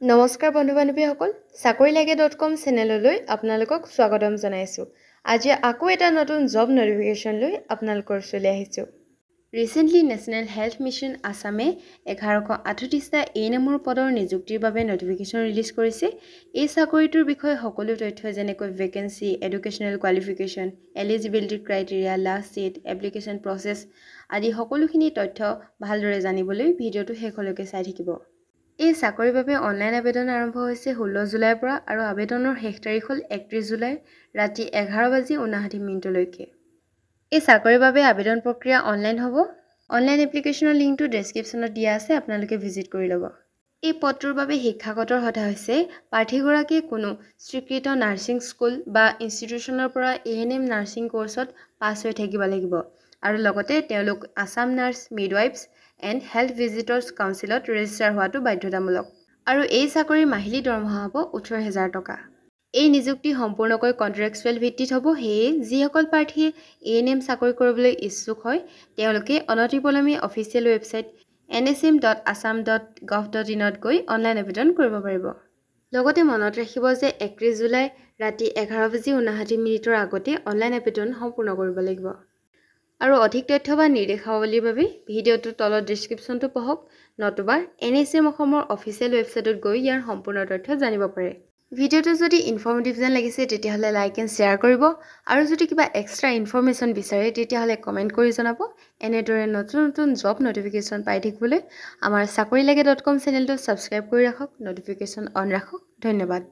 নমস্কাৰ বন্ধু বান্ধৱীসকল চাকৰিলাগে.com চেনেললৈ আপোনালোকক স্বাগতম জনাইছোঁ। আজি আকৌ এটা নতুন জব নটিফিকেশ্যন লৈ আপোনালোকৰ ওচৰলৈ আহিছোঁ। ৰিসেন্টলি নেশ্যনেল হেল্থ মিছন আসামে 1138টা এএনএমৰ পদৰ নিযুক্তিৰ বাবে নটিফিকেশ্যন ৰিলিজ কৰিছে। এই চাকৰিটোৰ বিষয়ে সকলো তথ্য যেনেকৈ vacancy, educational qualification, eligibility criteria, last date, application process আদি সকলোখিনি তথ্য ভালদৰে জানিবলৈ ভিডিঅ'টো শেষলৈকে চাই থাকিব। এই চাকৰিৰ বাবে অনলাইন আবেদন আৰম্ভ হৈছে 16 জুলাইৰ পৰা আৰু আবেদনৰ শেষ তাৰিখ হ'ল 31 জুলাই ৰাতি 11:59 এই চাকৰিৰ বাবে আবেদন প্ৰক্ৰিয়া অনলাইন হ'ব। অনলাইন এপ্লিকেশ্যনৰ লিংকটো ডেছক্ৰিপশ্যনত দিয়া আছে, আপোনালোকে ভিজিট কৰি ল'ব। এই পদটোৰ বাবে শিক্ষাগত অৰ্হতা হৈছে প্ৰাৰ্থীগৰাকীয়ে কোনো স্বীকৃত নাৰ্ছিং স্কুল বা ইনষ্টিটিউচনৰ পৰা এএনএম নাৰ্ছিং কোৰ্চত পাছ হৈ থাকিব লাগিব আৰু লগতে তেওঁলোক Assam nurse midwives and health visitors কাউন্সিলত ৰেজিষ্টাৰ হোৱাটো বাধ্যতামূলক। আৰু এই চাকৰিৰ মাহিলী দৰমহা হ'ব 18,000 টকা। এই নিযুক্তি সম্পূৰ্ণকৈ কণ্ট্ৰেকচুৱেল ভিত্তিত হ'ব। সেয়ে যিসকল প্ৰাৰ্থীয়ে এএনএম চাকৰি কৰিবলৈ ইচ্ছুক হয় তেওঁলোকে অনতিপলমে অফিচিয়েল ৱেবছাইট nsm.assam.gov.in ত গৈ অনলাইন আবেদন কৰিব পাৰিব। লগতে মনত ৰাখিব যে 31 জুলাই ৰাতি 11:59 আগতে অনলাইন আবেদন সম্পূৰ্ণ কৰিব লাগিব। আৰু অধিক তথ্য বা নিৰ্দেশাৱলীৰ বাবে ভিডিঅ'টোৰ তলত ডেছক্ৰিপশ্যনটো পঢ়ক, নতুবা NSM অসমৰ অফিচিয়েল ৱেবছাইটত গৈ ইয়াৰ সম্পূৰ্ণ তথ্য জানিব পাৰে। ভিডিঅ'টো যদি ইনফৰ্মেটিভ যেন লাগিছে তেতিয়াহ'লে লাইক এণ্ড শ্বেয়াৰ কৰিব আৰু যদি কিবা এক্সট্ৰা ইনফৰ্মেশ্যন বিচাৰে তেতিয়াহ'লে কমেণ্ট কৰি জনাব। এনেদৰে নতুন নতুন জব নটিফিকেশ্যন পাই থাকিবলৈ আমাৰ চাকৰিলাগে.com চেনেলটো ছাবস্ক্ৰাইব কৰি ৰাখক, নটিফিকেশ্যন অন ৰাখক। ধন্যবাদ।